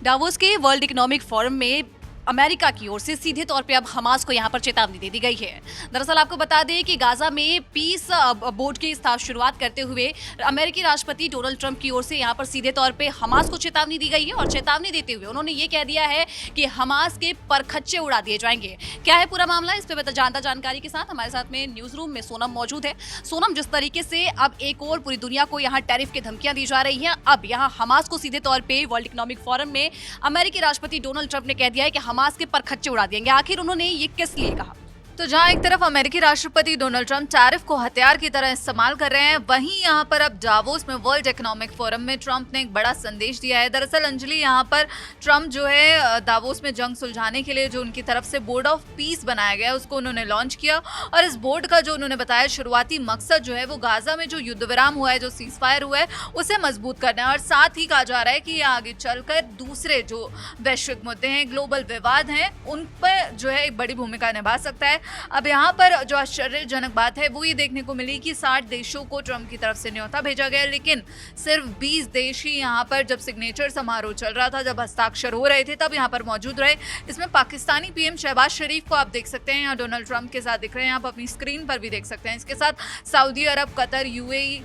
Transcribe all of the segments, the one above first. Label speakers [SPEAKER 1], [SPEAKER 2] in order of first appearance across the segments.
[SPEAKER 1] Davos के world economic forum में America की ओर से सीधे तौर पे अब हमास को यहां पर चेतावनी दे दी गई है। दरअसल आपको बता दें कि गाजा में पीस बोर्ड की शुरुआत करते हुए अमेरिकी राष्ट्रपति डोनाल्ड ट्रंप की ओर से यहां पर सीधे तौर पे हमास को चेतावनी दी गई है और चेतावनी देते हुए उन्होंने ये कह दिया है कि हमास के परखच्चे उड़ा दिए जाएंगे। क्या है पूरा मामला, इस पे जानता जानकारी के साथ हमारे साथ में न्यूज रूम में सोनम मौजूद है। सोनम, जिस तरीके से अब एक और पूरी दुनिया को यहाँ टैरिफ की धमकियां दी जा रही हैं, अब यहाँ हमास को सीधे तौर पे वर्ल्ड इकोनॉमिक फोरम में अमेरिकी राष्ट्रपति डोनाल्ड ट्रंप ने कह दिया है कि हमास के परखच्चे उड़ा देंगे। आखिर उन्होंने ये किस लिए कहा?
[SPEAKER 2] तो जहां एक तरफ अमेरिकी राष्ट्रपति डोनाल्ड ट्रंप टैरिफ को हथियार की तरह इस्तेमाल कर रहे हैं, वहीं यहां पर अब डावोस में वर्ल्ड इकोनॉमिक फोरम में ट्रंप ने एक बड़ा संदेश दिया है। दरअसल अंजलि, यहां पर ट्रंप जो है डावोस में जंग सुलझाने के लिए जो उनकी तरफ से बोर्ड ऑफ पीस बनाया गया है उसको उन्होंने लॉन्च किया और इस बोर्ड का जो उन्होंने बताया शुरुआती मकसद जो है वो गाजा में जो युद्ध विराम हुआ है, जो सीज फायर हुआ है, उसे मजबूत करना है और साथ ही कहा जा रहा है कि ये आगे चलकर दूसरे जो वैश्विक मुद्दे हैं, ग्लोबल विवाद हैं, उन पर जो है एक बड़ी भूमिका निभा सकता है। अब यहाँ पर जो आश्चर्यजनक बात है वो ये देखने को मिली कि 60 देशों को ट्रंप की तरफ से न्योता भेजा गया, लेकिन सिर्फ 20 देश ही यहाँ पर जब सिग्नेचर समारोह चल रहा था, जब हस्ताक्षर हो रहे थे, तब यहाँ पर मौजूद रहे। इसमें पाकिस्तानी पीएम शहबाज शरीफ को आप देख सकते हैं, यहाँ डोनाल्ड ट्रंप के साथ दिख रहे हैं, आप अपनी स्क्रीन पर भी देख सकते हैं। इसके साथ सऊदी अरब, कतर, यूएई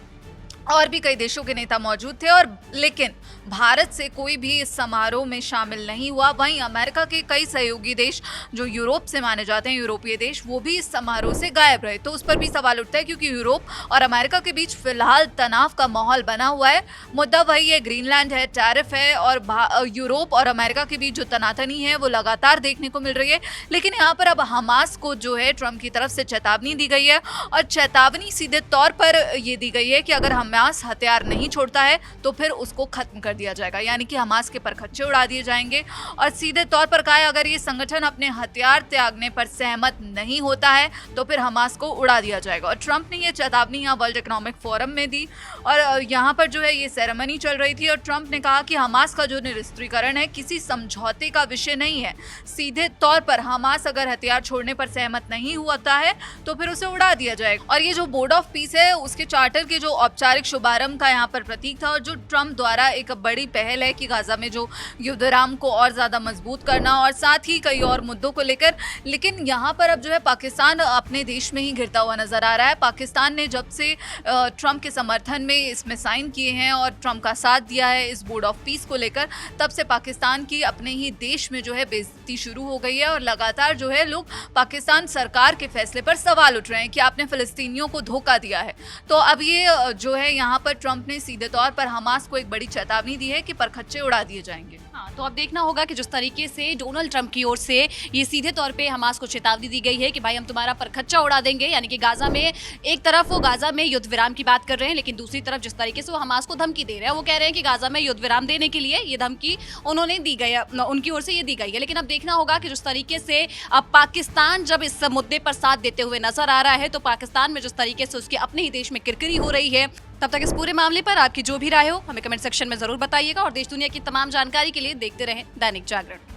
[SPEAKER 2] और भी कई देशों के नेता मौजूद थे और लेकिन भारत से कोई भी इस समारोह में शामिल नहीं हुआ। वहीं अमेरिका के कई सहयोगी देश जो यूरोप से माने जाते हैं, यूरोपीय देश, वो भी इस समारोह से गायब रहे। तो उस पर भी सवाल उठता है क्योंकि यूरोप और अमेरिका के बीच फिलहाल तनाव का माहौल बना हुआ है। मुद्दा वही है, ग्रीनलैंड है, टैरिफ है और यूरोप और अमेरिका के बीच जो तनातनी है वो लगातार देखने को मिल रही है। लेकिन यहाँ पर अब हमास को जो है ट्रंप की तरफ से चेतावनी दी गई है और चेतावनी सीधे तौर पर ये दी गई है कि अगर हमास हथियार नहीं छोड़ता है तो फिर उसको खत्म कर दिया जाएगा, यानी कि हमास के परखच्चे उड़ा दिए जाएंगे। और सीधे तौर पर कहा है, अगर ये संगठन अपने हथियार त्यागने पर सहमत नहीं होता है तो फिर हमास को उड़ा दिया जाएगा। और ट्रंप ने ये चेतावनी यहाँ वर्ल्ड इकोनॉमिक फोरम में दी और यहाँ पर जो है ये सेरेमनी चल रही थी और ट्रंप ने कहा कि हमास का जो निरस्त्रीकरण है किसी समझौते का विषय नहीं है। सीधे तौर पर हमास अगर हथियार छोड़ने पर सहमत नहीं होता है तो फिर उसे उड़ा दिया जाएगा। और ये जो बोर्ड ऑफ पीस है उसके चार्टर के जो औपचारिक शुभारंभ का यहाँ पर प्रतीक था और जो ट्रंप द्वारा एक बड़ी पहल है कि गाजा में जो युद्ध विराम को और ज्यादा मजबूत करना और साथ ही कई और मुद्दों को लेकर। लेकिन यहाँ पर अब जो है पाकिस्तान अपने देश में ही घिरता हुआ नजर आ रहा है। पाकिस्तान ने जब से ट्रंप के समर्थन में इसमें साइन किए हैं और ट्रंप का साथ दिया है इस बोर्ड ऑफ पीस को लेकर, तब से पाकिस्तान की अपने ही देश में जो है बेइज्जती शुरू हो गई है और लगातार जो है लोग पाकिस्तान सरकार के फैसले पर सवाल उठ रहे हैं कि आपने फिलिस्तीनियों को धोखा दिया है। तो अब ये जो है यहाँ पर ट्रंप ने सीधे तौर पर हमास को एक बड़ी चेतावनी दी है कि परखच्चे उड़ा दिए जाएंगे।
[SPEAKER 1] हाँ, तो अब देखना होगा कि जिस तरीके से डोनाल्ड ट्रंप की ओर से ये सीधे तौर पे हमास को चेतावनी दी गई है कि भाई हम तुम्हारा परखच्चा उड़ा देंगे, यानी कि गाजा में एक तरफ वो गाजा में युद्ध विराम की बात कर रहे हैं, लेकिन दूसरी तरफ जिस तरीके से वो हमास को धमकी दे रहे हैं, वो कह रहे हैं कि गाजा में युद्ध विराम देने के लिए ये धमकी उन्होंने दी गई है, उनकी ओर से ये दी गई है। लेकिन अब देखना होगा कि जिस तरीके से अब पाकिस्तान जब इस मुद्दे पर साथ देते हुए नजर आ रहा है, तो पाकिस्तान में जिस तरीके से उसके अपने ही देश में किरकिरी हो रही है, तब तक इस पूरे मामले पर आपकी जो भी राय हो हमें कमेंट सेक्शन में जरूर बताइएगा और देश दुनिया की तमाम जानकारी के लिए देखते रहें दैनिक जागरण।